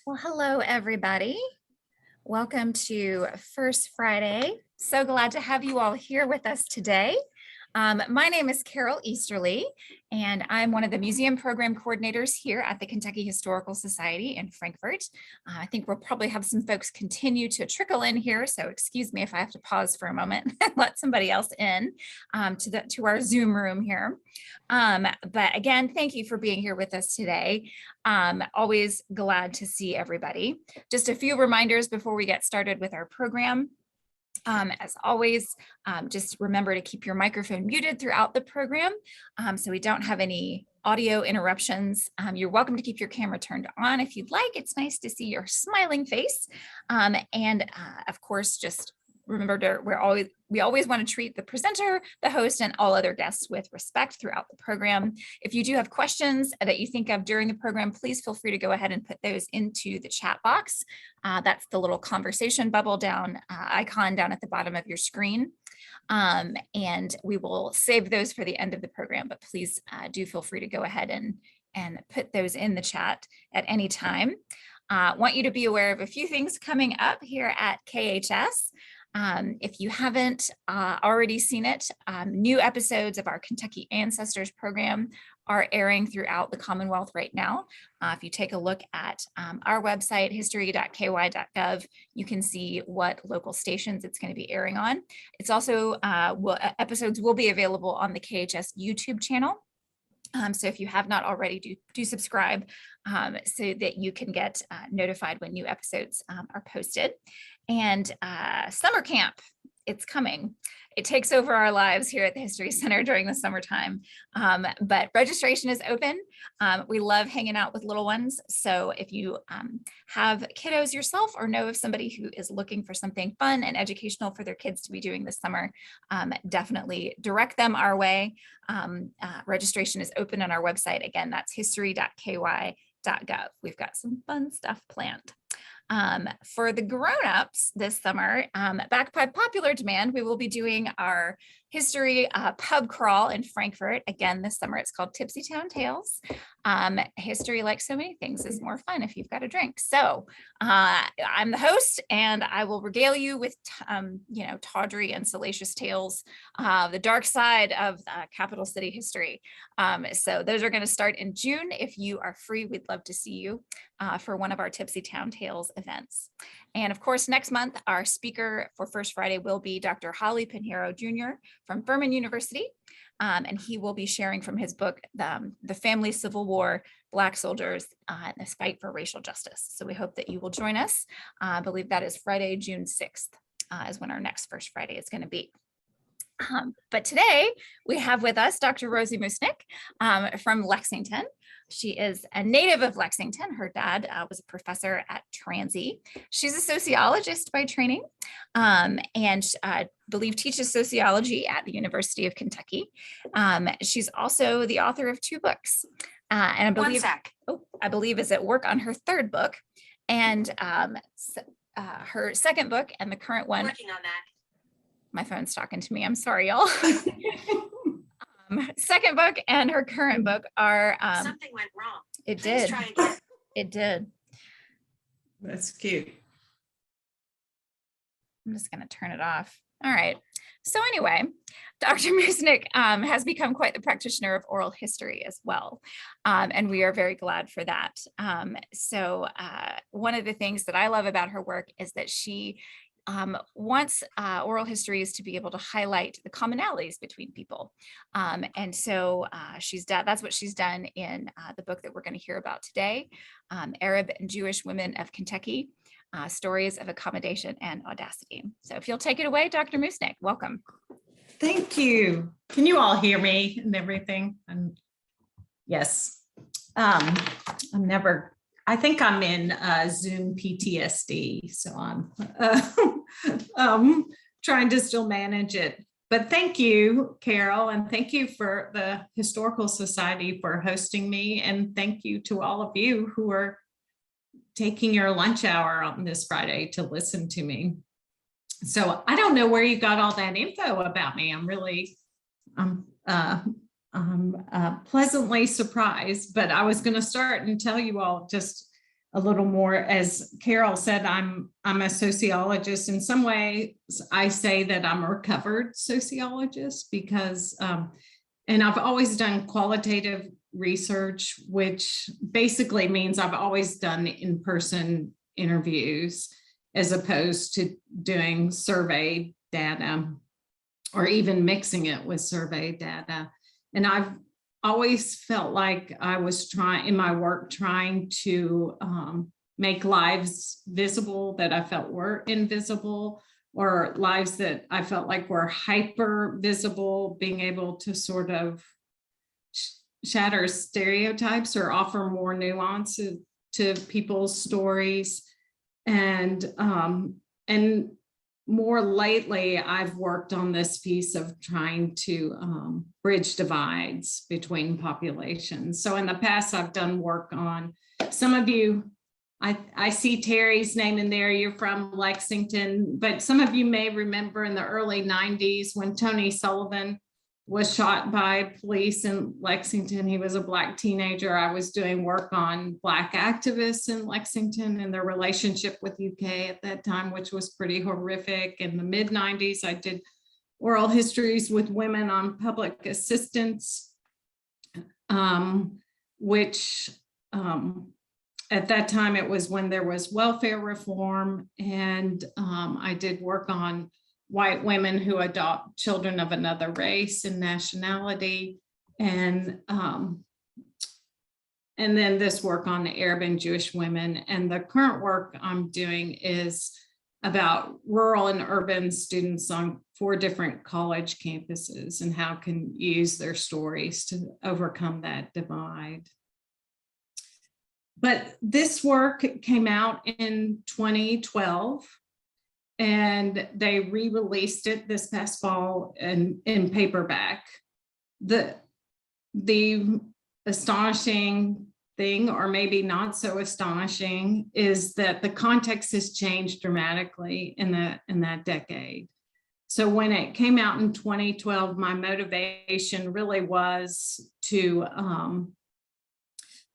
Well, hello, everybody. Welcome to First Friday. So glad to have you all here with us today. My name is Carol Easterly, and I'm one of the museum program coordinators here at the Kentucky Historical Society in Frankfort. I think we'll probably have some folks continue to trickle in here, so excuse me if I have to pause for a moment and let somebody else in to our Zoom room here. But again, thank you for being here with us today. Always glad to see everybody. Just a few reminders before we get started with our program. As always, just remember to keep your microphone muted throughout the program so we don't have any audio interruptions. You're welcome to keep your camera turned on if you'd like. It's nice to see your smiling face. Of course, just remember we always want to treat the presenter, the host, and all other guests with respect throughout the program. If you do have questions that you think of during the program, please feel free to go ahead and put those into the chat box. That's the little conversation bubble icon down at the bottom of your screen. And we will save those for the end of the program, but please do feel free to go ahead and put those in the chat at any time. Want you to be aware of a few things coming up here at KHS. If you haven't already seen it, new episodes of our Kentucky Ancestors program are airing throughout the Commonwealth right now. If you take a look at our website, history.ky.gov, you can see what local stations it's going to be airing on. It's also, episodes will be available on the KHS YouTube channel. So if you have not already, do subscribe so that you can get notified when new episodes are posted. And summer camp, it's coming. It takes over our lives here at the History Center during the summertime, but registration is open. We love hanging out with little ones. So if you have kiddos yourself or know of somebody who is looking for something fun and educational for their kids to be doing this summer, definitely direct them our way. Registration is open on our website. Again, that's history.ky.gov. We've got some fun stuff planned. For the grown-ups this summer, back by popular demand, we will be doing our history pub crawl in Frankfort. Again, this summer it's called Tipsy Town Tales. History, like so many things, is more fun if you've got a drink. So I'm the host, and I will regale you with, tawdry and salacious tales, the dark side of capital city history. So those are going to start in June. If you are free, we'd love to see you for one of our Tipsy Town Tales events. And of course, next month, our speaker for First Friday will be Dr. Holly Pinheiro Jr. from Furman University. And he will be sharing from his book, The Family Civil War, Black Soldiers, and this Fight for Racial Justice. So we hope that you will join us. I believe that is Friday, June 6th, is when our next First Friday is going to be. But today we have with us Dr. Rosie Moosnick from Lexington. She is a native of Lexington. Her dad was a professor at Transy. She's a sociologist by training, and I believe teaches sociology at the University of Kentucky. She's also the author of 2 books, and I believe is at work on her 3rd book, and her 2nd book and the current one. Working on that. My phone's talking to me. I'm sorry, y'all. 2nd book and her current book are something went wrong. It Please did. try again. It did. That's cute. I'm just going to turn it off. All right. So anyway, Dr. Moosnick has become quite the practitioner of oral history as well. And we are very glad for that. So one of the things that I love about her work is that she wants oral histories to be able to highlight the commonalities between people. And so that's what she's done in the book that we're going to hear about today, Arab and Jewish Women of Kentucky, Stories of Accommodation and Audacity. So if you'll take it away, Dr. Moosnick, welcome. Thank you. Can you all hear me and everything? Yes. I think I'm in Zoom PTSD, so I'm trying to still manage it. But thank you, Carol, and thank you for the Historical Society for hosting me, and thank you to all of you who are taking your lunch hour on this Friday to listen to me. So I don't know where you got all that info about me. I'm pleasantly surprised, but I was going to start and tell you all just a little more. As Carol said, I'm a sociologist. In some ways, I say that I'm a recovered sociologist because, and I've always done qualitative research, which basically means I've always done in-person interviews as opposed to doing survey data or even mixing it with survey data. And I've always felt like I was trying to make lives visible that I felt were invisible, or lives that I felt like were hyper visible, being able to sort of shatter stereotypes or offer more nuance to people's stories. And more lately, I've worked on this piece of trying to bridge divides between populations. So in the past, I've done work on, some of you, I see Terry's name in there, you're from Lexington, but some of you may remember in the early 90s when Tony Sullivan was shot by police in Lexington. He was a Black teenager. I was doing work on Black activists in Lexington and their relationship with UK at that time, which was pretty horrific. In the mid 90s, I did oral histories with women on public assistance, which at that time it was when there was welfare reform. And I did work on white women who adopt children of another race and nationality. And then this work on the Arab and Jewish women. And the current work I'm doing is about rural and urban students on 4 different college campuses and how can use their stories to overcome that divide. But this work came out in 2012. And they re-released it this past fall in paperback. The astonishing thing, or maybe not so astonishing, is that the context has changed dramatically in that decade. So when it came out in 2012, my motivation really was to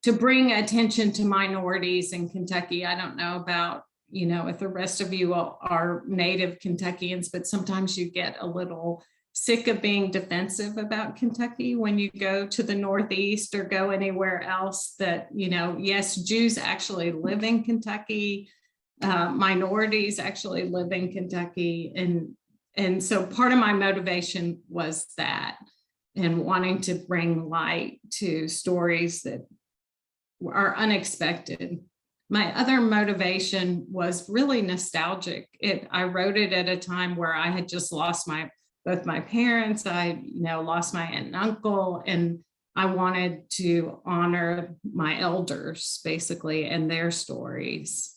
bring attention to minorities in Kentucky. I don't know about, you know, if the rest of you are native Kentuckians, but sometimes you get a little sick of being defensive about Kentucky when you go to the Northeast or go anywhere else that, you know, yes, Jews actually live in Kentucky, minorities actually live in Kentucky. And so part of my motivation was that, and wanting to bring light to stories that are unexpected. My other motivation was really nostalgic. I wrote it at a time where I had just lost both my parents. I, lost my aunt and uncle, and I wanted to honor my elders basically and their stories.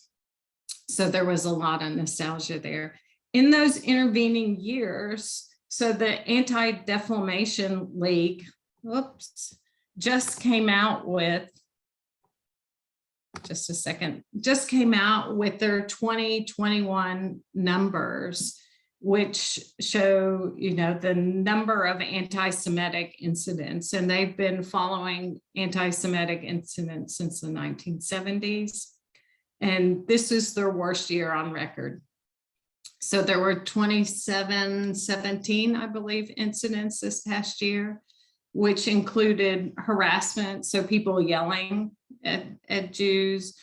So there was a lot of nostalgia there. In those intervening years, so the Anti-Defamation League, just came out with their 2021 numbers, which show, the number of anti-Semitic incidents. And they've been following anti-Semitic incidents since the 1970s. And this is their worst year on record. So there were 17, I believe, incidents this past year, which included harassment, so people yelling at Jews,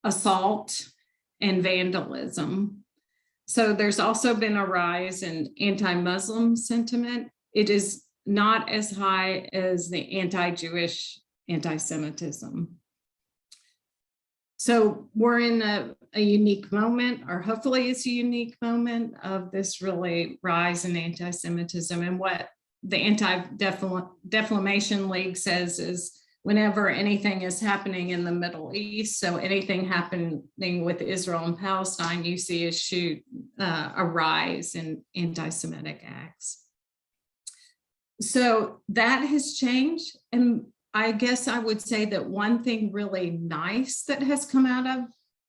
assault, and vandalism. So there's also been a rise in anti-Muslim sentiment. It is not as high as the anti-Jewish anti-Semitism. So we're in a unique moment, or hopefully it's a unique moment, of this really rise in anti-Semitism. And what the Anti-Defamation League says is, whenever anything is happening in the Middle East, so anything happening with Israel and Palestine, you see a rise in anti-Semitic acts. So that has changed. And I guess I would say that one thing really nice that has come out of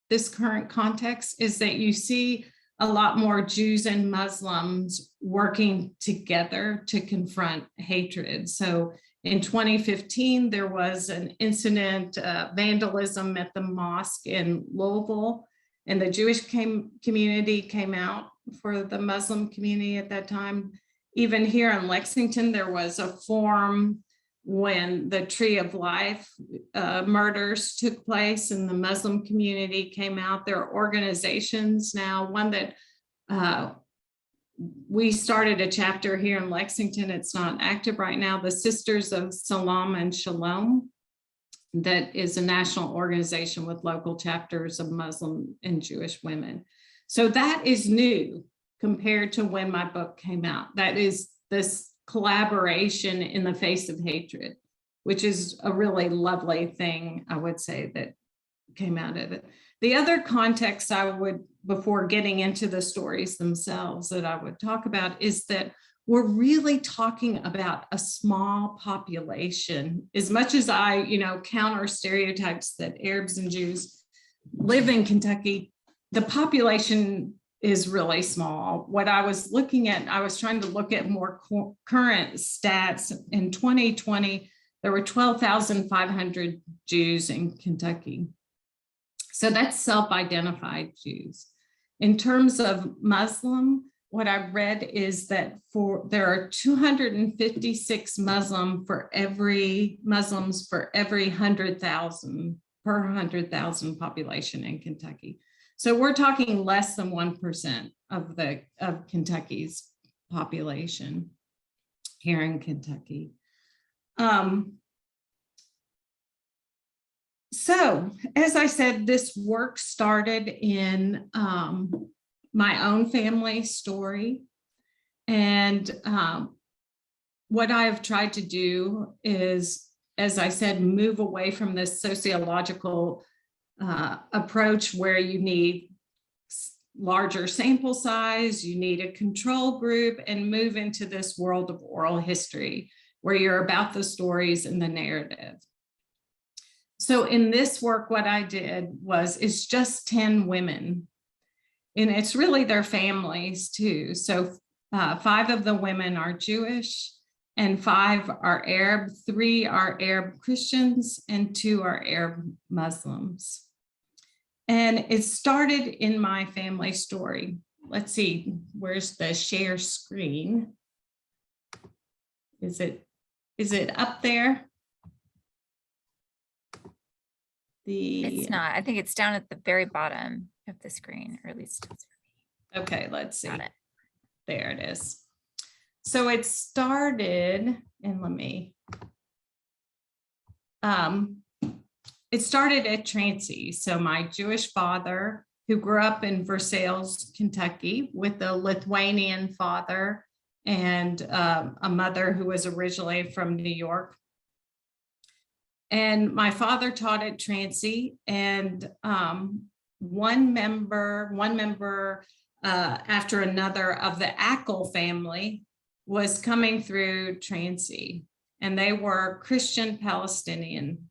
this current context is that you see a lot more Jews and Muslims working together to confront hatred. So In 2015, there was an incident, vandalism at the mosque in Louisville, and the Jewish community came out for the Muslim community at that time. Even here in Lexington, there was a forum when the Tree of Life murders took place and the Muslim community came out. There are organizations now, one that we started a chapter here in Lexington. It's not active right now. The Sisters of Salam and Shalom, that is a national organization with local chapters of Muslim and Jewish women. So that is new compared to when my book came out. That is this collaboration in the face of hatred, which is a really lovely thing, I would say, that came out of it. The other context I would, before getting into the stories themselves, that I would talk about is that we're really talking about a small population. As much as I, counter stereotypes that Arabs and Jews live in Kentucky, the population is really small. What I was looking at, I was trying to look at more current stats. In 2020, there were 12,500 Jews in Kentucky. So that's self-identified Jews. In terms of Muslim, what I've read is that there are 256 Muslims for every 100,000 per 100,000 population in Kentucky. So we're talking less than 1% of Kentucky's population here in Kentucky. So, as I said, this work started in my own family story. And what I've tried to do is, as I said, move away from this sociological approach where you need larger sample size, you need a control group, and move into this world of oral history where you're about the stories and the narrative. So in this work, what I did was, it's just 10 women, and it's really their families too. So 5 of the women are Jewish and 5 are Arab, 3 are Arab Christians, and 2 are Arab Muslims. And it started in my family story. Let's see, where's the share screen? Is it up there? It's not. I think it's down at the very bottom of the screen, or at least it's for me. Okay, let's see. Got it. There it is. So it started, and let me, it started at Trancy. So my Jewish father, who grew up in Versailles, Kentucky, with a Lithuanian father and a mother who was originally from New York. And my father taught at Trancy, and one member after another of the ACKALL family was coming through Trancy, and they were Christian Palestinian.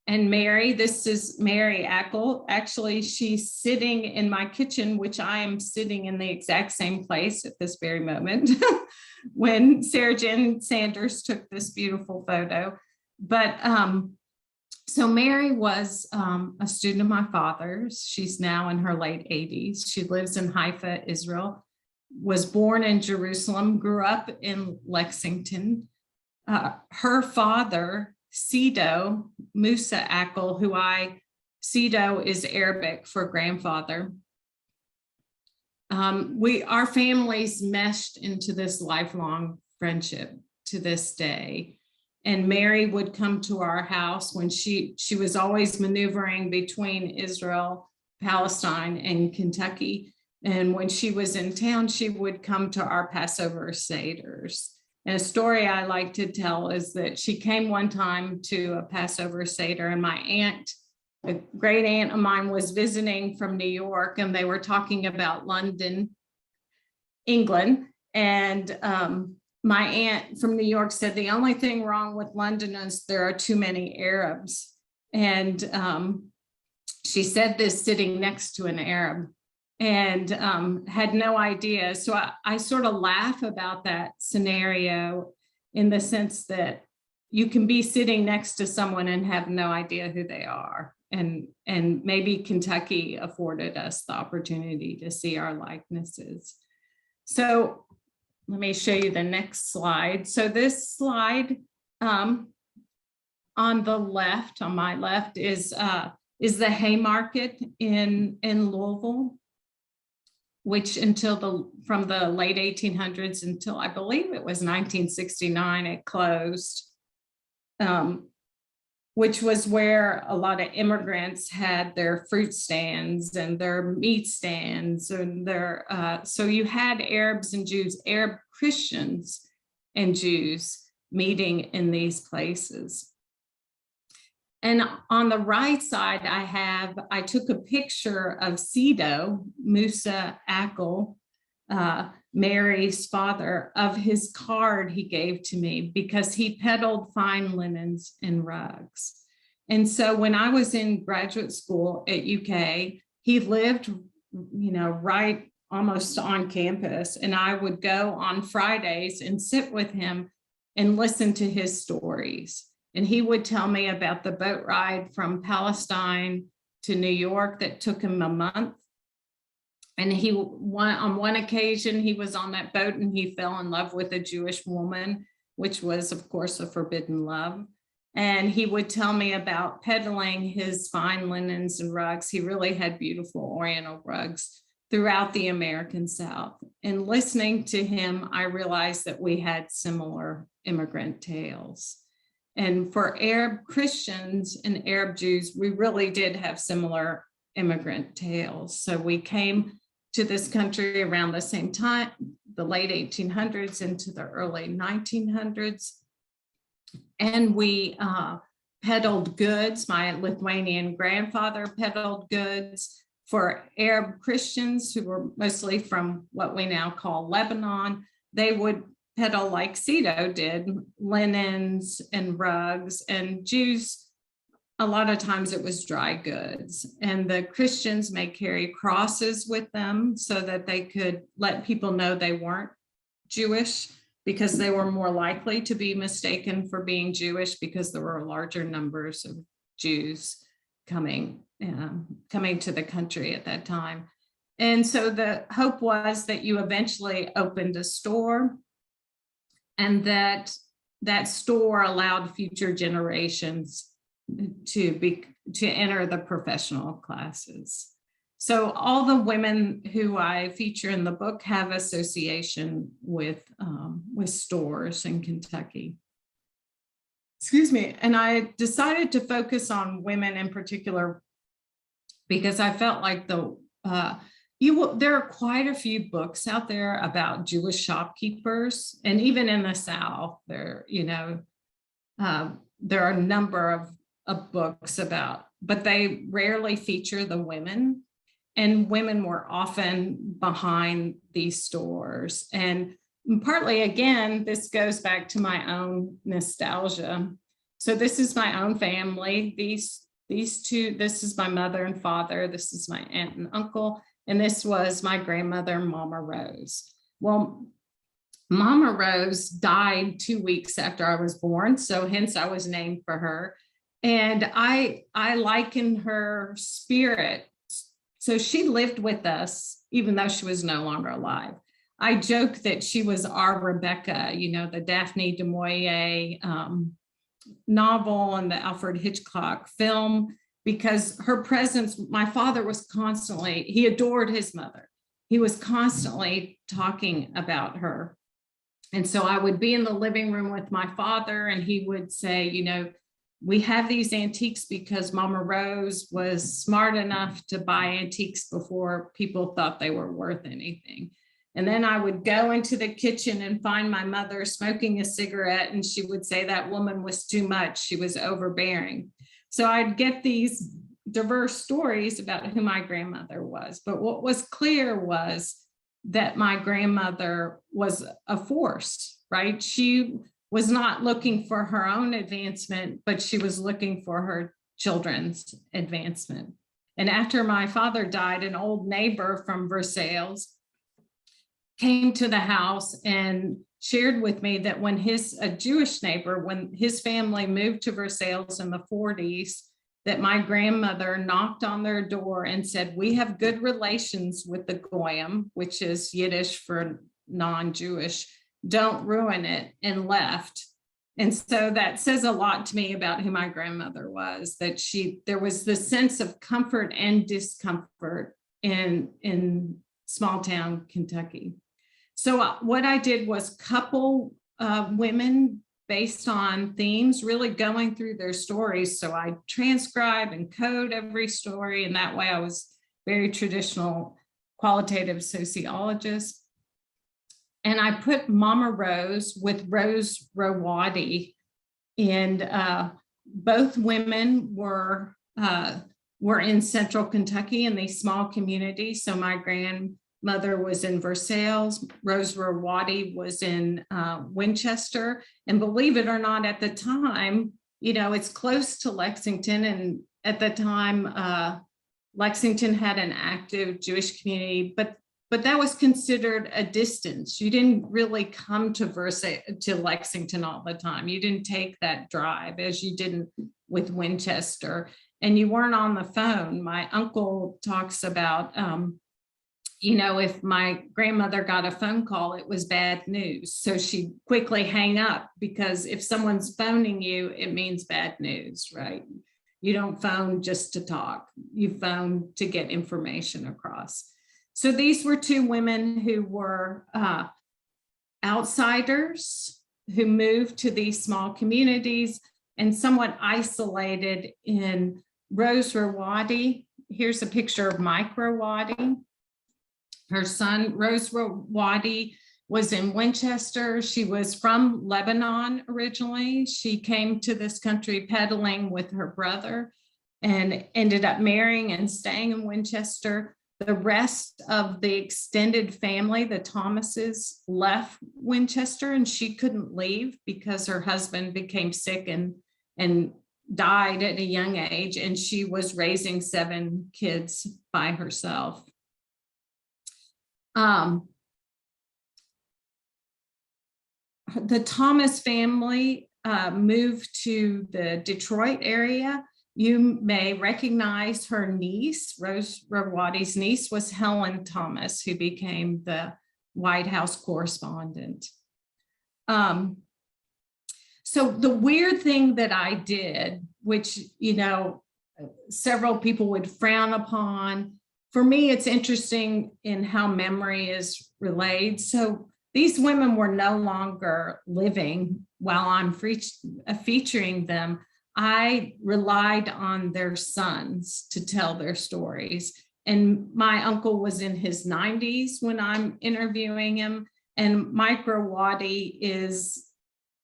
And Mary, this is Mary ACKALL. Actually, she's sitting in my kitchen, which I am sitting in the exact same place at this very moment when Sarah Jen Sanders took this beautiful photo. But so Mary was a student of my father's. She's now in her late 80s. She lives in Haifa, Israel, was born in Jerusalem, grew up in Lexington. Her father, Sido Musa ACKALL, Sido is Arabic for grandfather. Our families meshed into this lifelong friendship to this day. And Mary would come to our house when she was always maneuvering between Israel, Palestine, and Kentucky. And when she was in town, she would come to our Passover Seders. And a story I like to tell is that she came one time to a Passover Seder, and my aunt, a great aunt of mine, was visiting from New York, and they were talking about London, England. And my aunt from New York said, the only thing wrong with London is there are too many Arabs. And she said this sitting next to an Arab, and had no idea. So I sort of laugh about that scenario. in the sense that you can be sitting next to someone and have no idea who they are. And maybe Kentucky afforded us the opportunity to see our likenesses. So let me show you the next slide. So this slide on the left, on my left, is the Haymarket in Louisville, which from the late 1800s until I believe it was 1969, it closed, which was where a lot of immigrants had their fruit stands and their meat stands and so you had Arabs and Jews, Arab Christians and Jews meeting in these places. And on the right side, I took a picture of Sido, Musa ACKALL, Mary's father, of his card he gave to me because he peddled fine linens and rugs. And so when I was in graduate school at UK, he lived, right almost on campus. And I would go on Fridays and sit with him and listen to his stories. And he would tell me about the boat ride from Palestine to New York that took him a month. And on one occasion, he was on that boat and he fell in love with a Jewish woman, which was, of course, a forbidden love. And he would tell me about peddling his fine linens and rugs. He really had beautiful Oriental rugs throughout the American South. And listening to him, I realized that we had similar immigrant tales. And for Arab Christians and Arab Jews, we really did have similar immigrant tales. So we came to this country around the same time, the late 1800s into the early 1900s. And we peddled goods. My Lithuanian grandfather peddled goods for Arab Christians who were mostly from what we now call Lebanon. They would peddle, like Sido did, linens and rugs, and Jews, a lot of times it was dry goods. And the Christians may carry crosses with them so that they could let people know they weren't Jewish, because they were more likely to be mistaken for being Jewish because there were larger numbers of Jews coming to the country at that time. And so the hope was that you eventually opened a store, and that store allowed future generations to enter the professional classes. So all the women who I feature in the book have association with stores in Kentucky. Excuse me. And I decided to focus on women in particular because I felt like there are quite a few books out there about Jewish shopkeepers, and even in the South, there are a number of books about, but they rarely feature the women, and women were often behind these stores. And partly, again, this goes back to my own nostalgia. So this is my own family. These two, this is my mother and father. This is my aunt and uncle. And this was my grandmother, Mama Rose. Well, Mama Rose died 2 weeks after I was born, so hence I was named for her. And I liken her spirit. So she lived with us, even though she was no longer alive. I joke that she was our Rebecca, the Daphne du Maurier novel and the Alfred Hitchcock film, because her presence, my father was constantly, he adored his mother. He was constantly talking about her. And so I would be in the living room with my father and he would say, we have these antiques because Mama Rose was smart enough to buy antiques before people thought they were worth anything. And then I would go into the kitchen and find my mother smoking a cigarette, and she would say that woman was too much. She was overbearing. So I'd get these diverse stories about who my grandmother was. But what was clear was that my grandmother was a force, right? She was not looking for her own advancement, but she was looking for her children's advancement. And after my father died, an old neighbor from Versailles came to the house and shared with me that when a Jewish neighbor, when his family moved to Versailles in the 40s, that my grandmother knocked on their door and said, "We have good relations with the Goyim," which is Yiddish for non-Jewish, "don't ruin it," and left. And so that says a lot to me about who my grandmother was, that there was this sense of comfort and discomfort in small town Kentucky. So what I did was couple women based on themes, really going through their stories. So I transcribe and code every story. And that way I was very traditional qualitative sociologist. And I put Mama Rose with Rose ROWADY. And both women were in central Kentucky in these small communities. So my grandmother was in Versailles, Rose ROWADY was in Winchester. And believe it or not, at the time, it's close to Lexington. And at the time, Lexington had an active Jewish community, but that was considered a distance. You didn't really come to Lexington all the time. You didn't take that drive as you didn't with Winchester, and you weren't on the phone. My uncle talks about, if my grandmother got a phone call, it was bad news. So she'd quickly hang up, because if someone's phoning you, it means bad news, right? You don't phone just to talk. You phone to get information across. So these were two women who were outsiders who moved to these small communities and somewhat isolated. In Rose ROWADY, here's a picture of Mike ROWADY. Her son, Rose ROWADY, was in Winchester. She was from Lebanon originally. She came to this country peddling with her brother and ended up marrying and staying in Winchester. The rest of the extended family, the Thomases, left Winchester, and she couldn't leave because her husband became sick and died at a young age, and she was raising 7 kids by herself. The Thomas family moved to the Detroit area. You may recognize her niece. Rose ROWADY's niece was Helen Thomas, who became the White House correspondent. So the weird thing that I did, which, several people would frown upon, for me, it's interesting in how memory is relayed. So these women were no longer living while I'm featuring them. I relied on their sons to tell their stories. And my uncle was in his 90s when I'm interviewing him. And Mike ROWADY is,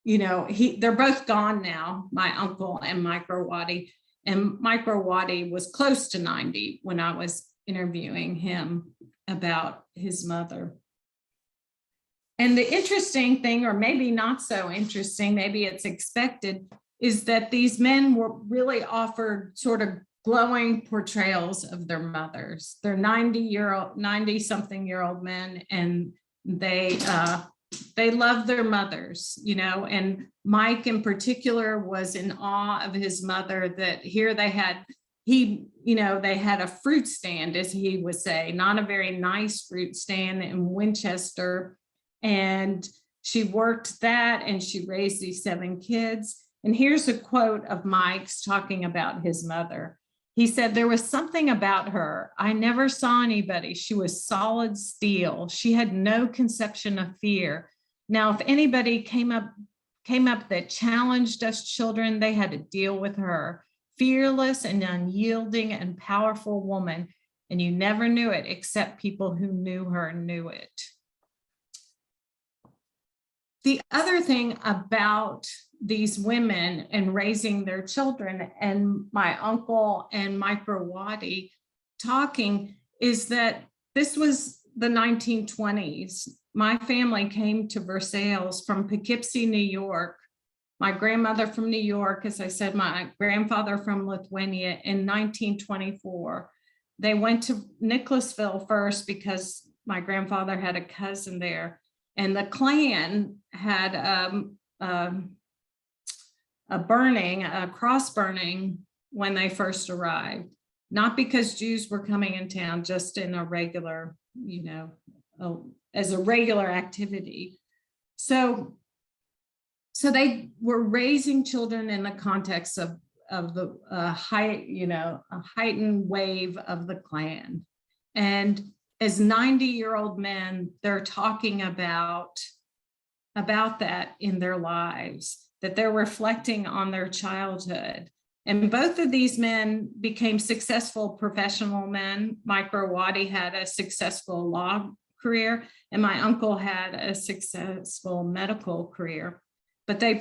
they're both gone now, my uncle and Mike ROWADY. And Mike ROWADY was close to 90 when I was interviewing him about his mother. And the interesting thing, or maybe not so interesting, maybe it's expected, is that these men were really offered sort of glowing portrayals of their mothers. They're 90-something-year-old men, and they love their mothers, and Mike in particular was in awe of his mother, that here they had a fruit stand, as he would say, not a very nice fruit stand in Winchester. And she worked that, and she raised these 7 kids. And here's a quote of Mike's talking about his mother. He said, "There was something about her. I never saw anybody. She was solid steel. She had no conception of fear. Now, if anybody came up that challenged us children, they had to deal with her. Fearless and unyielding and powerful woman. And you never knew it, except people who knew her knew it." The other thing about these women and raising their children, and my uncle and Mike ROWADY talking, is that this was the 1920s. My family came to Versailles from Poughkeepsie, New York. My grandmother from New York, as I said, my grandfather from Lithuania in 1924. They went to Nicholasville first because my grandfather had a cousin there. And the Klan had a cross burning when they first arrived, not because Jews were coming in town, just in a regular, as a regular activity. So they were raising children in the context of the a heightened wave of the Klan. And as 90-year-old men, they're talking about that in their lives, that they're reflecting on their childhood. And both of these men became successful professional men. Mike ROWADY had a successful law career, and my uncle had a successful medical career. But they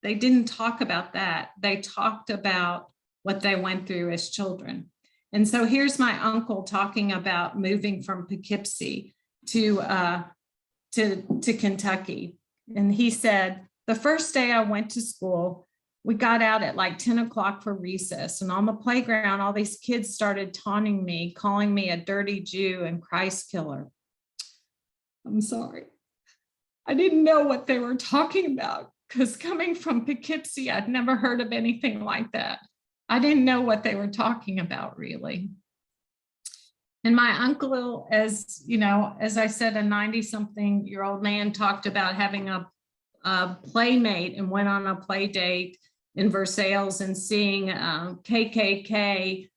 didn't talk about that. They talked about what they went through as children. And so here's my uncle talking about moving from Poughkeepsie to Kentucky. And he said, the first day I went to school, we got out at like 10 o'clock for recess. And on the playground, all these kids started taunting me, calling me a dirty Jew and Christ killer. I'm sorry. I didn't know what they were talking about, because coming from Poughkeepsie, I'd never heard of anything like that. I didn't know what they were talking about, really. And my uncle, as I said, a 90-something-year-old man, talked about having a playmate and went on a play date in Versailles and seeing KKK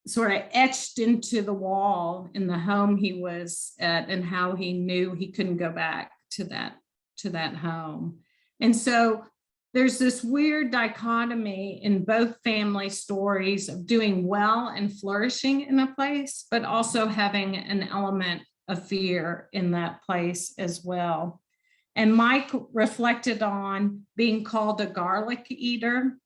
sort of etched into the wall in the home he was at, and how he knew he couldn't go back to that home. And so there's this weird dichotomy in both family stories of doing well and flourishing in a place, but also having an element of fear in that place as well. And Mike reflected on being called a garlic eater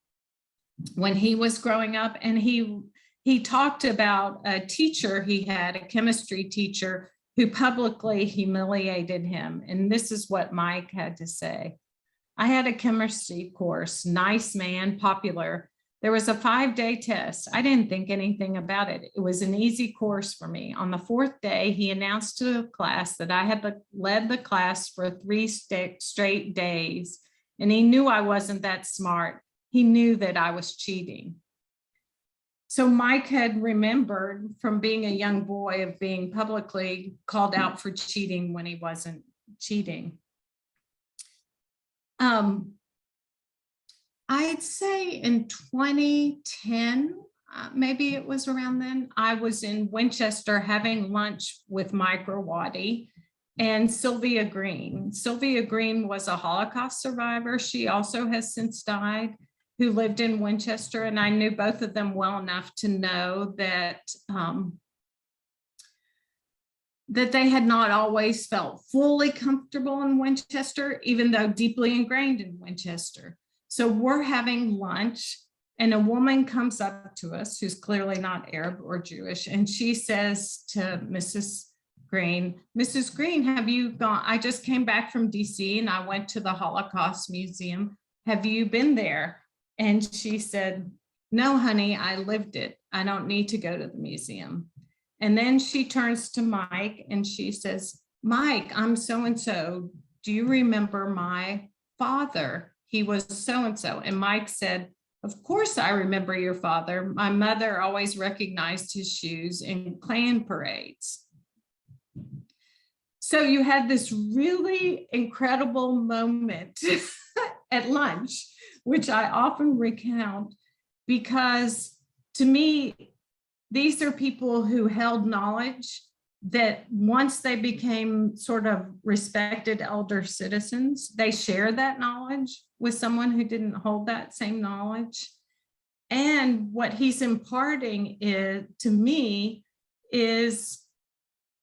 when he was growing up. And he talked about a teacher he had, a chemistry teacher, who publicly humiliated him. And this is what Mike had to say. I had a chemistry course, nice man, popular. There was a 5-day test. I didn't think anything about it. It was an easy course for me. On the 4th day, he announced to the class that I had led the class for 3 straight days. And he knew I wasn't that smart. He knew that I was cheating. So Mike had remembered from being a young boy of being publicly called out for cheating when he wasn't cheating. I'd say in 2010, maybe it was around then, I was in Winchester having lunch with Mike ROWADY and Sylvia Green. Sylvia Green was a Holocaust survivor. She also has since died, who lived in Winchester. And I knew both of them well enough to know that that they had not always felt fully comfortable in Winchester, even though deeply ingrained in Winchester. So we're having lunch and a woman comes up to us who's clearly not Arab or Jewish. And she says to Mrs. Green, Mrs. Green, have you gone? I just came back from DC and I went to the Holocaust Museum. Have you been there? And she said, no, honey, I lived it. I don't need to go to the museum. And then she turns to Mike and she says, Mike, I'm so-and-so. Do you remember my father? He was so-and-so. And Mike said, of course I remember your father. My mother always recognized his shoes in Klan parades. So you had this really incredible moment at lunch, which I often recount, because to me, these are people who held knowledge that once they became sort of respected elder citizens, they share that knowledge with someone who didn't hold that same knowledge. And what he's imparting to me is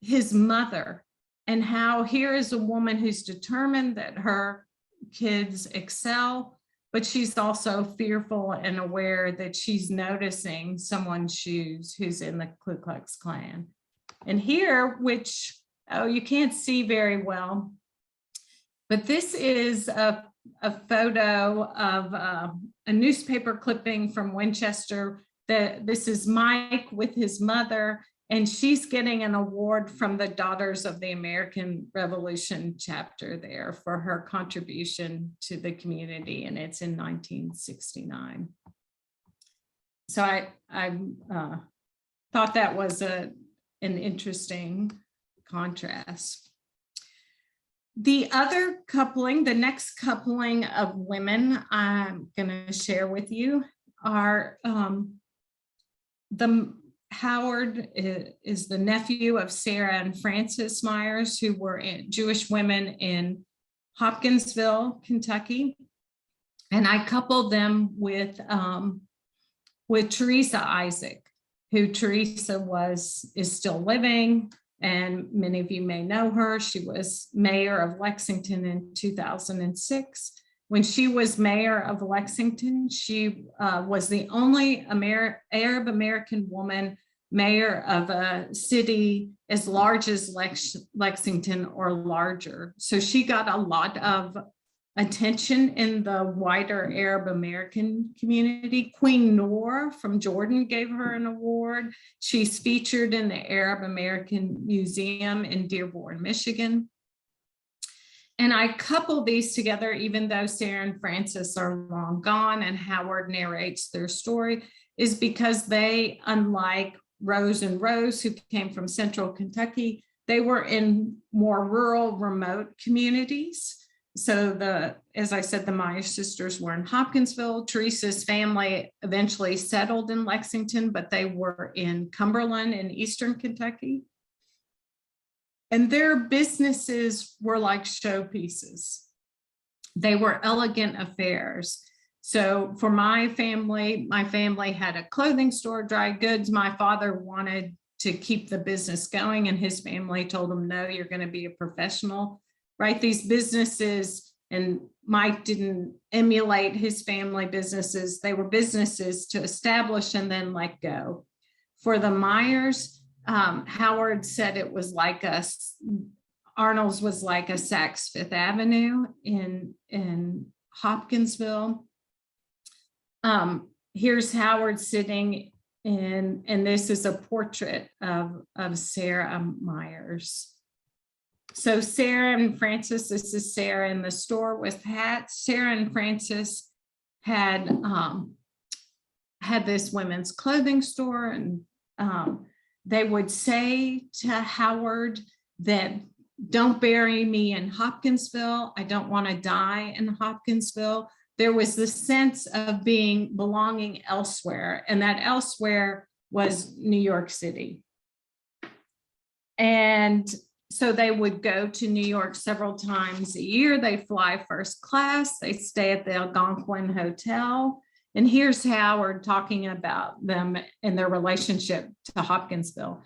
his mother, and how here is a woman who's determined that her kids excel, but she's also fearful and aware that she's noticing someone's shoes who's in the Ku Klux Klan. And here, which, you can't see very well, but this is a photo of a newspaper clipping from Winchester. This is Mike with his mother, And she's getting an award from the Daughters of the American Revolution chapter there for her contribution to the community, and it's in 1969. So I thought that was an interesting contrast. The other coupling, the next coupling of women I'm going to share with you are Howard is the nephew of Sarah and Frances Myers, who were Jewish women in Hopkinsville, Kentucky. And I coupled them with Teresa Isaac, who Teresa is still living, and many of you may know her. She was mayor of Lexington in 2006. When she was mayor of Lexington, she was the only Arab American woman mayor of a city as large as Lexington or larger. So she got a lot of attention in the wider Arab American community. Queen Noor from Jordan gave her an award. She's featured in the Arab American Museum in Dearborn, Michigan. And I couple these together, even though Sarah and Frances are long gone and Howard narrates their story, is because they, unlike Rose and Rose, who came from central Kentucky, they were in more rural, remote communities. So as I said, the Myers sisters were in Hopkinsville. Teresa's family eventually settled in Lexington, but they were in Cumberland in eastern Kentucky. And their businesses were like showpieces. They were elegant affairs. So for my family had a clothing store, dry goods. My father wanted to keep the business going, and his family told him, no, you're going to be a professional, right? These businesses, and Mike didn't emulate his family businesses. They were businesses to establish and then let go. For the Myers, Howard said it was like Arnold's was like a Saks Fifth Avenue in Hopkinsville. Here's Howard sitting in, and this is a portrait of Sarah Myers. So Sarah and Frances, this is Sarah in the store with hats. Sarah and Frances had this women's clothing store, and they would say to Howard that, don't bury me in Hopkinsville. I don't want to die in Hopkinsville. There was this sense of belonging elsewhere, and that elsewhere was New York City. And so they would go to New York several times a year. They fly first class. They stay at the Algonquin Hotel. And here's Howard talking about them and their relationship to Hopkinsville.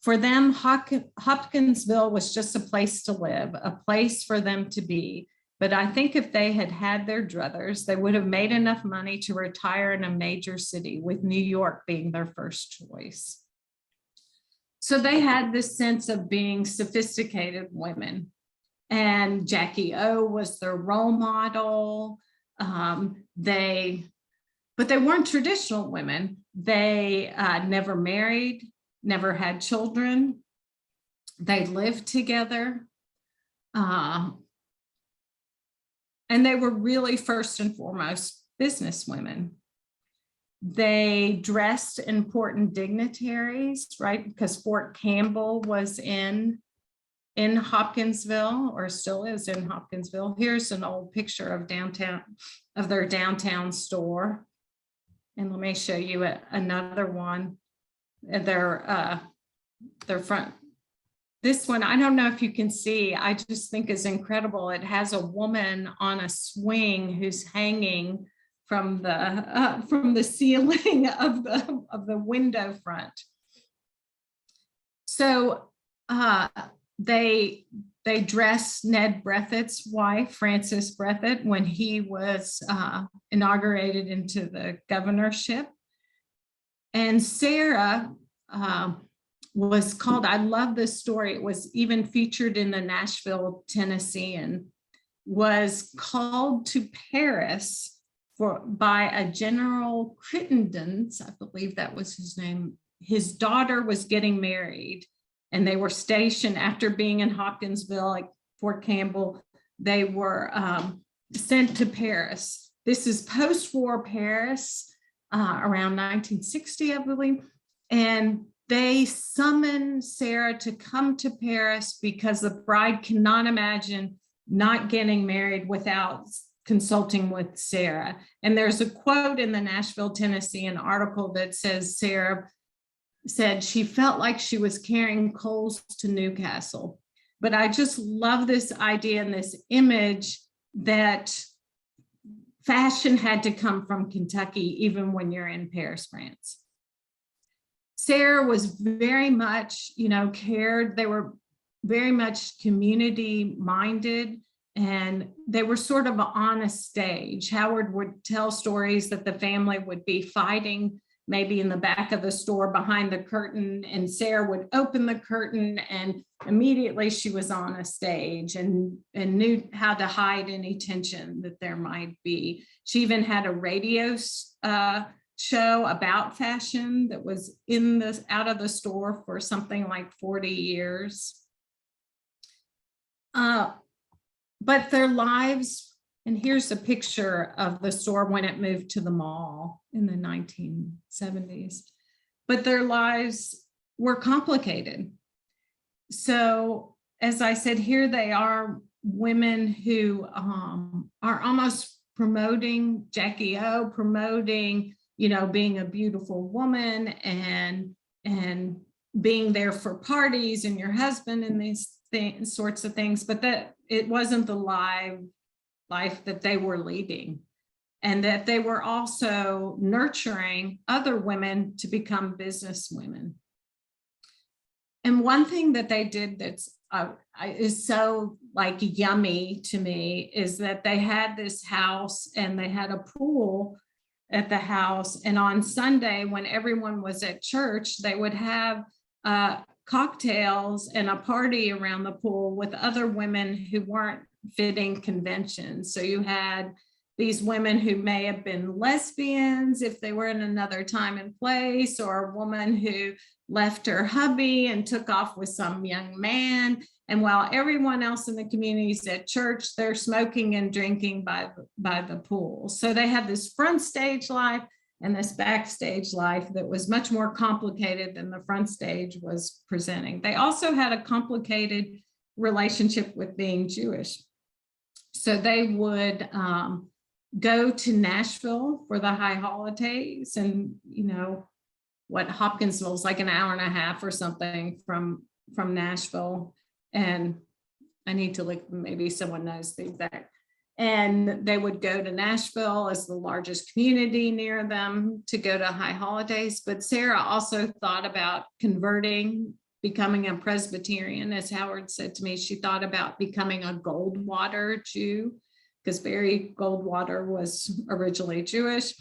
For them, Hopkinsville was just a place to live, a place for them to be. But I think if they had had their druthers, they would have made enough money to retire in a major city, with New York being their first choice. So they had this sense of being sophisticated women. And Jackie O was their role model. But they weren't traditional women. They never married, never had children. They lived together. And they were really first and foremost business women. They dressed important dignitaries, right? Because Fort Campbell was in Hopkinsville, or still is in Hopkinsville. Here's an old picture of their downtown store. And let me show you another one. Their front. This one, I don't know if you can see, I just think is incredible. It has a woman on a swing who's hanging from the ceiling of the window front. So they dressed Ned Breathitt's wife, Frances Breathitt, when he was inaugurated into the governorship. And Sarah was called, I love this story, it was even featured in the Nashville Tennessean, was called to Paris by a General Crittenden, I believe that was his name, his daughter was getting married, and they were stationed after being in Hopkinsville, like Fort Campbell. They were sent to Paris. This is post-war Paris, around 1960, I believe. And they summoned Sarah to come to Paris because the bride cannot imagine not getting married without consulting with Sarah. And there's a quote in the Nashville, Tennessee, an article that says Sarah said she felt like she was carrying coals to Newcastle. But I just love this idea and this image that fashion had to come from Kentucky, even when you're in Paris, France. Sarah was very much, cared. They were very much community minded, and they were sort of on a stage. Howard would tell stories that the family would be fighting maybe in the back of the store behind the curtain, and Sarah would open the curtain and immediately she was on a stage and knew how to hide any tension that there might be. She even had a radio show about fashion that was out of the store for something like 40 years. But their lives, and here's a picture of the store when it moved to the mall in the 1970s, but their lives were complicated. So as I said, here they are, women who are almost promoting Jackie O, promoting, being a beautiful woman and being there for parties and your husband and these sorts of things, but that it wasn't the life that they were leading, and that they were also nurturing other women to become business women. And one thing that they did that's is so yummy to me is that they had this house and they had a pool at the house. And on Sunday, when everyone was at church, they would have cocktails and a party around the pool with other women who weren't fitting conventions. So you had these women who may have been lesbians if they were in another time and place, or a woman who left her hubby and took off with some young man. And while everyone else in the community is at church, they're smoking and drinking by the pool. So they had this front stage life and this backstage life that was much more complicated than the front stage was presenting. They also had a complicated relationship with being Jewish. So they would go to Nashville for the high holidays, and what Hopkinsville is like an hour and a half or something from Nashville. And I need to look, maybe someone knows the exact. And they would go to Nashville as the largest community near them to go to high holidays. But Sarah also thought about converting, becoming a Presbyterian. As Howard said to me, she thought about becoming a Goldwater Jew, because Barry Goldwater was originally Jewish.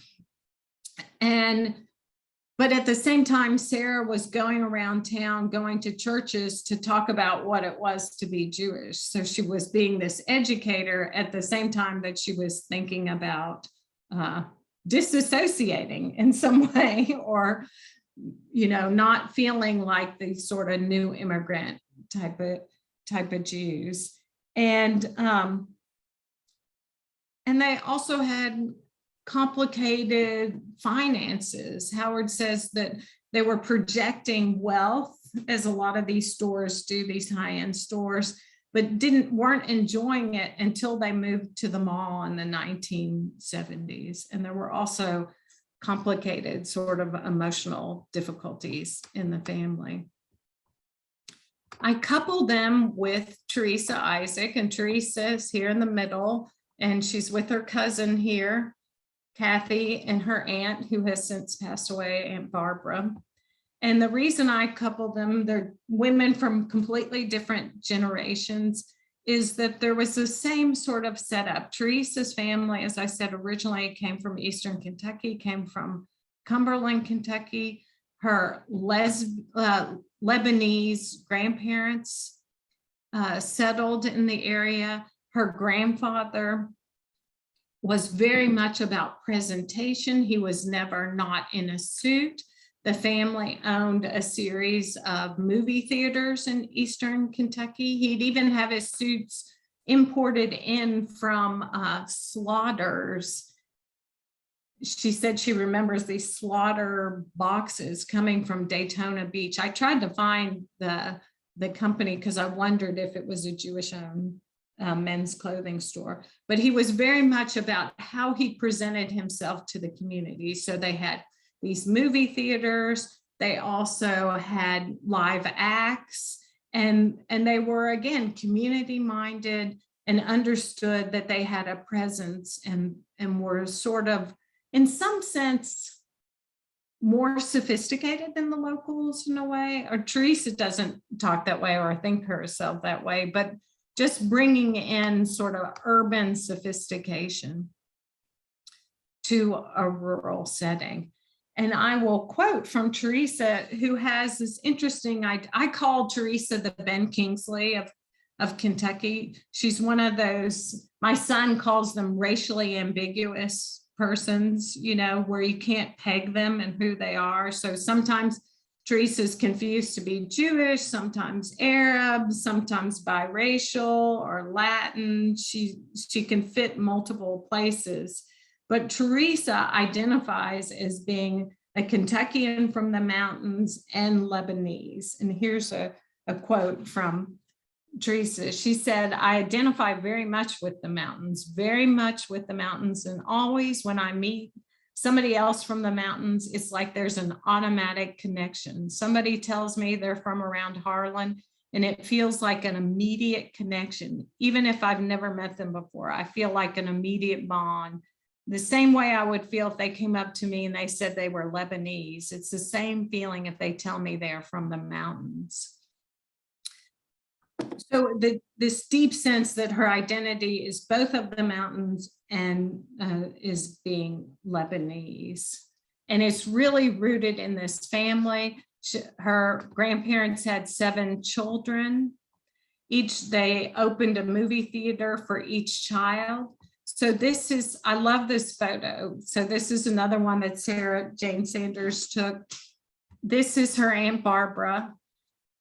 But at the same time, Sarah was going around town, going to churches to talk about what it was to be Jewish. So she was being this educator at the same time that she was thinking about disassociating in some way, or, not feeling like the sort of new immigrant type of Jews. And they also had complicated finances. Howard says that they were projecting wealth, as a lot of these stores do, these high-end stores, but weren't enjoying it until they moved to the mall in the 1970s. And there were also complicated sort of emotional difficulties in the family. I coupled them with Teresa Isaac, and Teresa is here in the middle, and she's with her cousin here, Kathy, and her aunt, who has since passed away, Aunt Barbara. And the reason I coupled them, they're women from completely different generations, is that there was the same sort of setup. Teresa's family, as I said, originally came from Eastern Kentucky, came from Cumberland, Kentucky. Her Lebanese grandparents settled in the area. Her grandfather was very much about presentation. He was never not in a suit. the family owned a series of movie theaters in Eastern Kentucky. He'd even have his suits imported in from slaughters. She said she remembers these slaughter boxes coming from Daytona Beach. I tried to find the company because I wondered if it was a Jewish-owned men's clothing store. But he was very much about how he presented himself to the community. So they had these movie theaters. They also had live acts, and they were, again, community-minded and understood that they had a presence and were sort of, in some sense, more sophisticated than the locals in a way. Or Teresa doesn't talk that way or think herself that way, but just bringing in sort of urban sophistication to a rural setting. And I will quote from Teresa, who has this interesting, I call Teresa the Ben Kingsley of Kentucky. She's one of those, my son calls them racially ambiguous persons, you know, where you can't peg them and who they are. So sometimes Teresa's confused to be Jewish, sometimes Arab, sometimes biracial or Latin. She can fit multiple places. But Teresa identifies as being a Kentuckian from the mountains and Lebanese. And here's a quote from Teresa. She said, "I identify very much with the mountains, very much with the mountains. And always when I meet somebody else from the mountains, it's like there's an automatic connection. Somebody tells me they're from around Harlan, and it feels like an immediate connection. Even if I've never met them before, I feel like an immediate bond. The same way I would feel if they came up to me and they said they were Lebanese. It's the same feeling if they tell me they're from the mountains." So this deep sense that her identity is both of the mountains and is being Lebanese. And it's really rooted in this family. Her grandparents had 7 children. They opened a movie theater for each child. So this is, I love this photo. So this is another one that Sarah Jane Sanders took. This is her Aunt Barbara.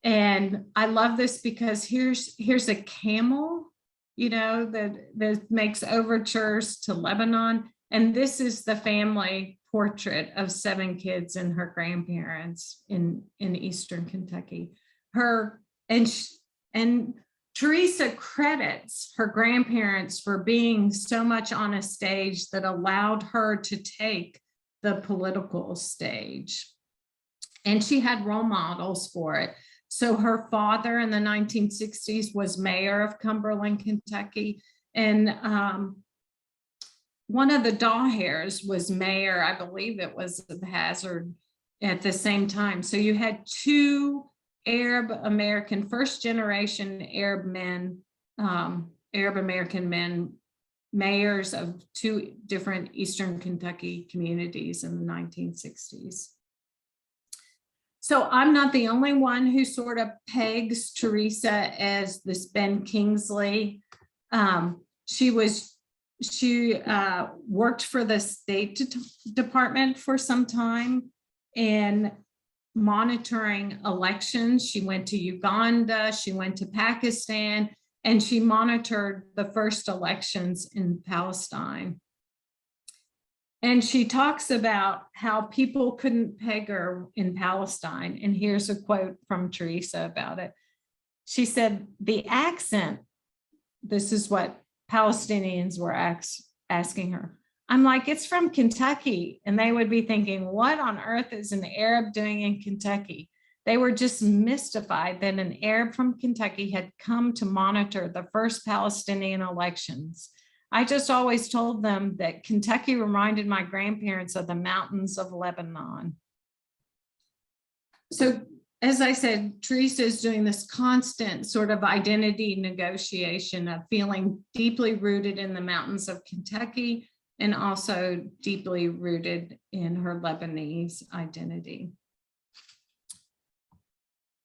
And I love this because here's a camel, you know, that makes overtures to Lebanon. And this is the family portrait of 7 kids and her grandparents in Eastern Kentucky. And Teresa credits her grandparents for being so much on a stage that allowed her to take the political stage. And she had role models for it. So her father in the 1960s was mayor of Cumberland, Kentucky. And one of the Dawhares was mayor, I believe it was of Hazard at the same time. So you had 2 Arab American, first generation Arab men, Arab American men, mayors of 2 different Eastern Kentucky communities in the 1960s. So I'm not the only one who sort of pegs Teresa as this Ben Kingsley. She worked for the State Department for some time and monitoring elections. She went to Uganda, she went to Pakistan, and she monitored the first elections in Palestine. And she talks about how people couldn't peg her in Palestine. And here's a quote from Teresa about it. She said, "The accent," this is what Palestinians were asking her. I'm like, "It's from Kentucky." And they would be thinking, what on earth is an Arab doing in Kentucky? They were just mystified that an Arab from Kentucky had come to monitor the first Palestinian elections. I just always told them that Kentucky reminded my grandparents of the mountains of Lebanon. So as I said, Teresa is doing this constant sort of identity negotiation of feeling deeply rooted in the mountains of Kentucky and also deeply rooted in her Lebanese identity.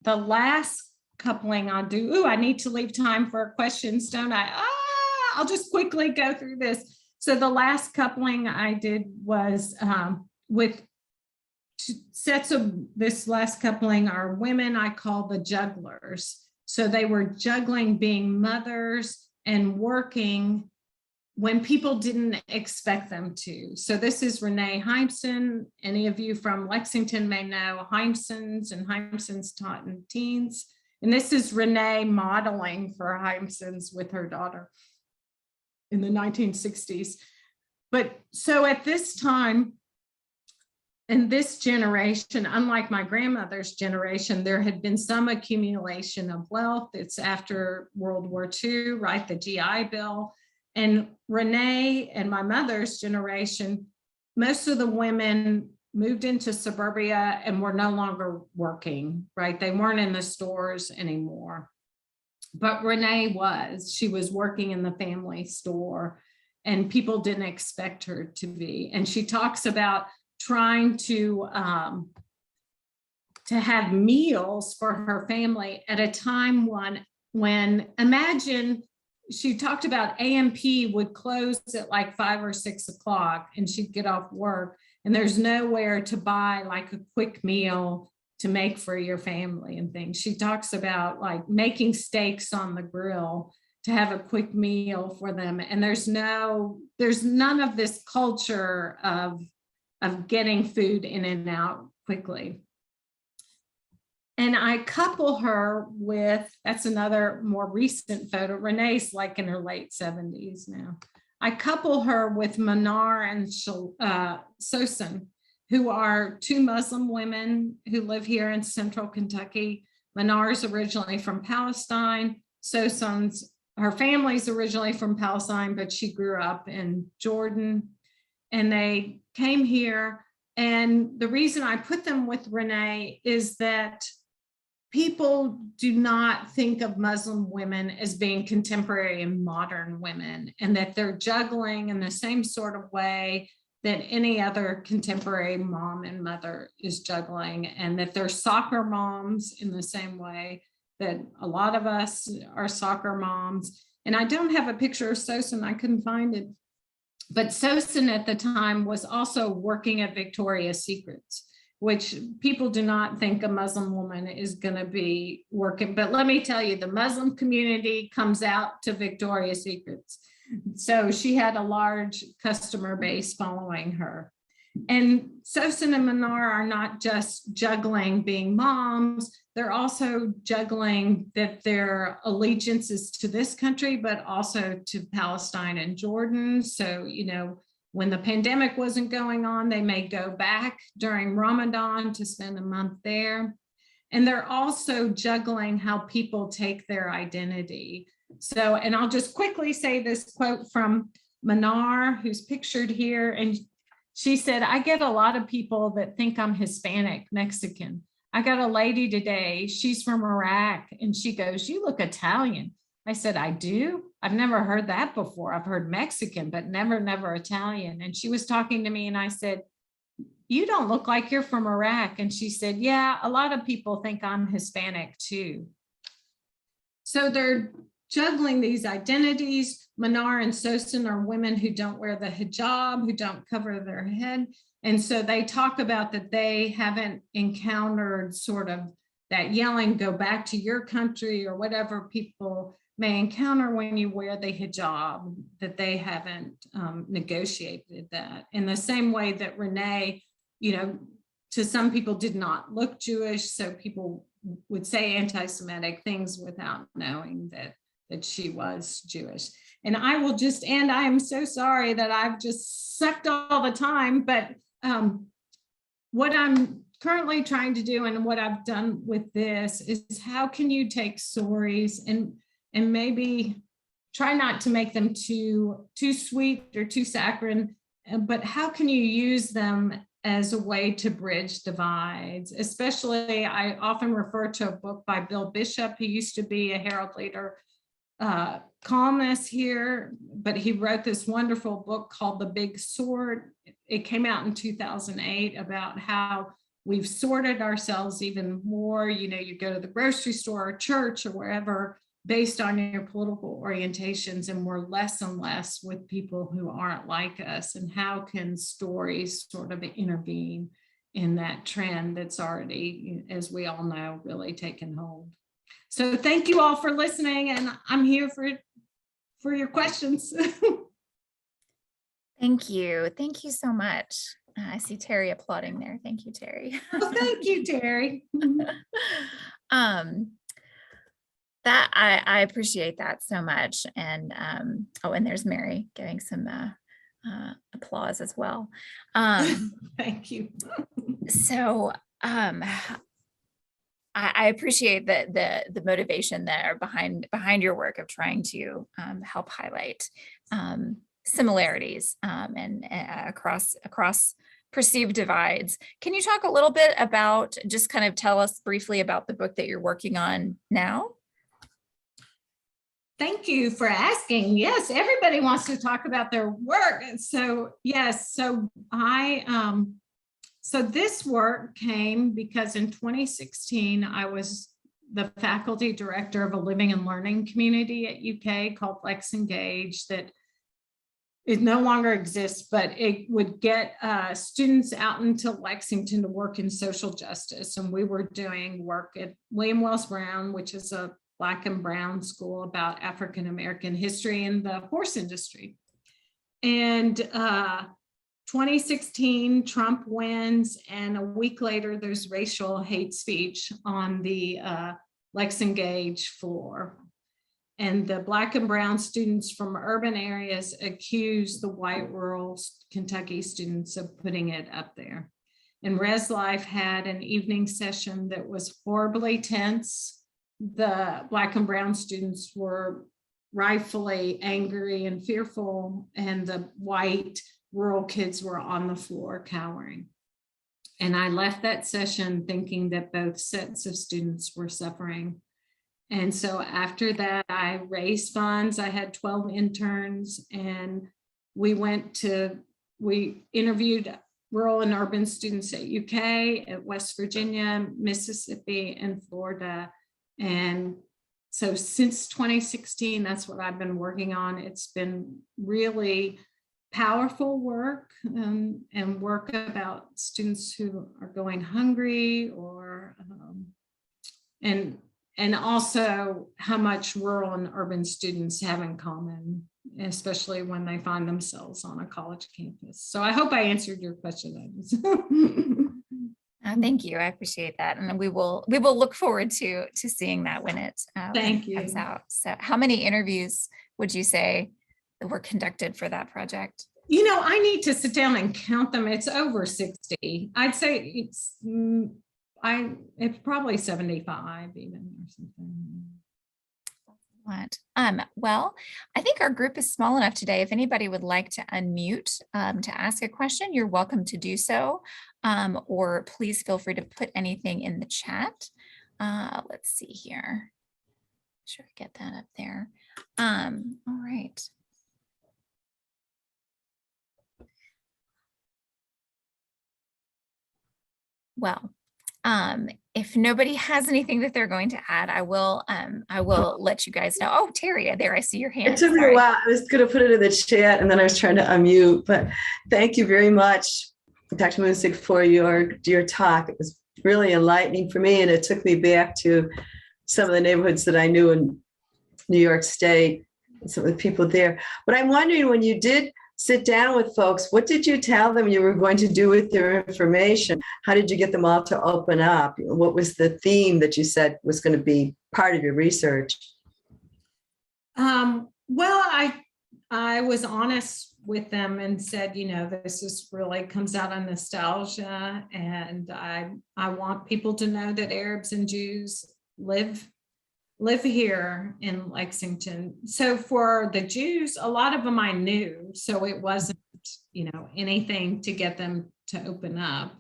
The last coupling I'll do, I need to leave time for questions, don't I? I'll just quickly go through this. So the last coupling I did was with sets of this last coupling are women I call the jugglers. So they were juggling being mothers and working when people didn't expect them to. So this is Renee Heimson. Any of you from Lexington may know Heimsons and Heimsons taught in teens. And this is Renee modeling for Heimsons with her daughter in the 1960s. But so at this time, in this generation, unlike my grandmother's generation, there had been some accumulation of wealth. It's after World War II, right? The GI Bill. And Renee and my mother's generation, most of the women moved into suburbia and were no longer working, right? They weren't in the stores anymore. But Renee was. She was working in the family store, and people didn't expect her to be. And she talks about trying to have meals for her family at a time when imagine, she talked about AMP would close at like 5 or 6 o'clock and she'd get off work and there's nowhere to buy like a quick meal to make for your family and things. She talks about like making steaks on the grill to have a quick meal for them. And there's none of this culture of getting food in and out quickly. And I couple her with, that's another more recent photo. Renee's like in her late 70s now. I couple her with Manar and Sosan, who are 2 Muslim women who live here in central Kentucky. Manar's originally from Palestine. Sosan's, her family's originally from Palestine, but she grew up in Jordan. And they came here. And the reason I put them with Renee is that people do not think of Muslim women as being contemporary and modern women, and that they're juggling in the same sort of way that any other contemporary mom and mother is juggling, and that they're soccer moms in the same way that a lot of us are soccer moms. And I don't have a picture of Sosan, I couldn't find it. But Sosan at the time was also working at Victoria's Secrets, which people do not think a Muslim woman is going to be working. But let me tell you, the Muslim community comes out to Victoria's Secrets. So she had a large customer base following her. And Sosan and Manar are not just juggling being moms, they're also juggling that their allegiance is to this country, but also to Palestine and Jordan. So, you know, when the pandemic wasn't going on, they may go back during Ramadan to spend a month there. And they're also juggling how people take their identity. So, and I'll just quickly say this quote from Manar, who's pictured here. And she said, I get a lot of people that think I'm Hispanic, Mexican. I got a lady today, she's from Iraq, and she goes, you look Italian. I said, I do? I've never heard that before. I've heard Mexican, but never Italian. And she was talking to me and I said, you don't look like you're from Iraq. And she said, yeah, a lot of people think I'm Hispanic too. So they're juggling these identities. Manar and Sosan are women who don't wear the hijab, who don't cover their head. And so they talk about that they haven't encountered sort of that yelling, go back to your country or whatever people may encounter when you wear the hijab, that they haven't negotiated that. In the same way that Renee, you know, to some people did not look Jewish, so people would say anti-Semitic things without knowing that she was Jewish. And I will just end, I am so sorry that I've just sucked all the time, but what I'm currently trying to do and what I've done with this is how can you take stories and maybe try not to make them too sweet or too saccharine, but how can you use them as a way to bridge divides? Especially, I often refer to a book by Bill Bishop, who used to be a Herald Leader columnist here, but he wrote this wonderful book called The Big Sort. It came out in 2008 about how we've sorted ourselves even more. You know, you go to the grocery store or church or wherever based on your political orientations, and we're less and less with people who aren't like us. And how can stories sort of intervene in that trend that's already, as we all know, really taken hold. So thank you all for listening, and I'm here for your questions. Thank you. Thank you so much. I see Terry applauding there. Thank you, Terry. Well, thank you, Terry. That I appreciate that so much. And oh, and there's Mary giving some applause as well. Thank you. So I appreciate the motivation there behind your work of trying to help highlight similarities and across perceived divides. Can you talk a little bit about, just kind of tell us briefly about the book that you're working on now? Thank you for asking. Yes, everybody wants to talk about their work. So yes, so so this work came because in 2016, I was the faculty director of a living and learning community at UK called Let's Engage, that it no longer exists, but it would get students out into Lexington to work in social justice. And we were doing work at William Wells Brown, which is a Black and Brown school about African-American history in the horse industry. And 2016, Trump wins, and a week later, there's racial hate speech on the Let's Engage floor. And the Black and Brown students from urban areas accuse the white rural Kentucky students of putting it up there. And Res Life had an evening session that was horribly tense. The Black and Brown students were rightfully angry and fearful, and the white rural kids were on the floor cowering. And I left that session thinking that both sets of students were suffering. And so after that, I raised funds. I had 12 interns, and we interviewed rural and urban students at UK, at West Virginia, Mississippi, and Florida. And so since 2016, that's what I've been working on. It's been really powerful work, and work about students who are going hungry, or and also how much rural and urban students have in common, especially when they find themselves on a college campus. So I hope I answered your question. Thank you. I appreciate that. And we will look forward to seeing that when it comes out. So how many interviews would you say were conducted for that project? You know, I need to sit down and count them. It's over 60. I'd say it's probably 75 even, or something. Well, I think our group is small enough today. If anybody would like to unmute to ask a question, you're welcome to do so. Or please feel free to put anything in the chat. Let's see here. Sure, get that up there. All right. Well, if nobody has anything that they're going to add, I will let you guys know. Oh, Terry, there, I see your hand. It took me a while. I was going to put it in the chat, and then I was trying to unmute, but thank you very much, Dr. Moosnick, for your talk. It was really enlightening for me, and it took me back to some of the neighborhoods that I knew in New York State, and some of the people there. But I'm wondering, when you did sit down with folks, what did you tell them you were going to do with their information? How did you get them all to open up? What was the theme that you said was going to be part of your research? Well, I was honest with them and said, you know, this is really comes out of nostalgia, and I want people to know that Arabs and Jews live here in Lexington. So for the Jews, a lot of them I knew, so it wasn't, you know, anything to get them to open up.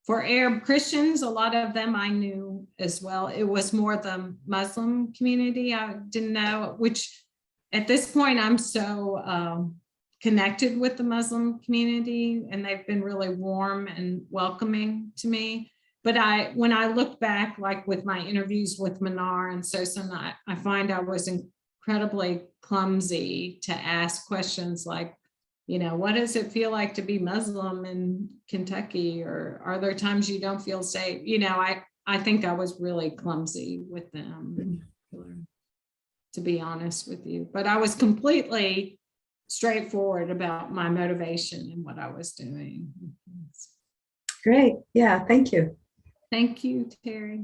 For Arab Christians, a lot of them I knew as well. It was more the Muslim community I didn't know, which at this point I'm so connected with the Muslim community, and they've been really warm and welcoming to me. But when I look back, like with my interviews with Manar and Sosan, I find I was incredibly clumsy to ask questions like, what does it feel like to be Muslim in Kentucky? Or are there times you don't feel safe? I think I was really clumsy with them, to be honest with you. But I was completely straightforward about my motivation and what I was doing. Great. Yeah, thank you. Thank you, Terry.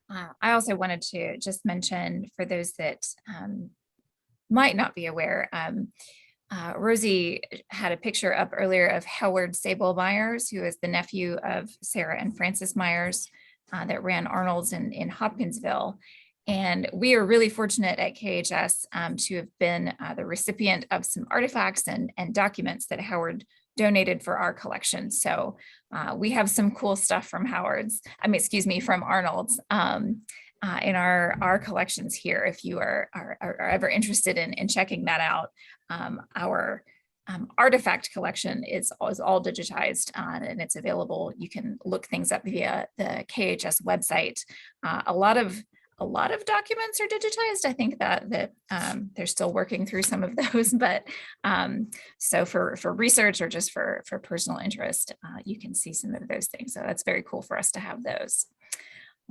I also wanted to just mention, for those that might not be aware, Rosie had a picture up earlier of Howard Sable Myers, who is the nephew of Sarah and Francis Myers that ran Arnold's in Hopkinsville. And we are really fortunate at KHS to have been the recipient of some artifacts and documents that Howard donated for our collection. So we have some cool stuff from from Arnold's in our collections here. If you are ever interested in checking that out, our artifact collection is all digitized and it's available. You can look things up via the KHS website. A lot of documents are digitized. I think that they're still working through some of those, but so for research or just for personal interest, you can see some of those things. So that's very cool for us to have those.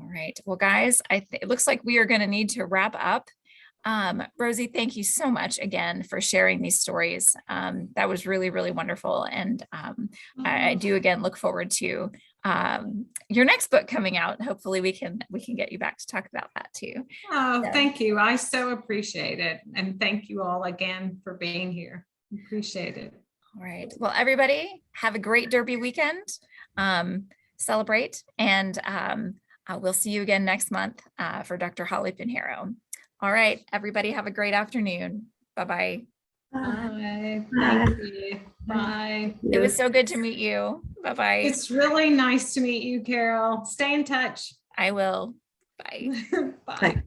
All right, well, guys, it looks like we are going to need to wrap up. Rosie, thank you so much again for sharing these stories. That was really, really wonderful. And I do again look forward to your next book coming out. Hopefully we can get you back to talk about that too. Oh, So, thank you. I so appreciate it. And thank you all again for being here. Appreciate it. all right. Well, everybody have a great Derby weekend. Celebrate, and we'll see you again next month for Dr. Holly Pinheiro. All right, everybody have a great afternoon. Bye-bye. Bye. Thank you. Bye. It was so good to meet you. Bye-bye. It's really nice to meet you, Carol. Stay in touch. I will. Bye. Bye. Bye.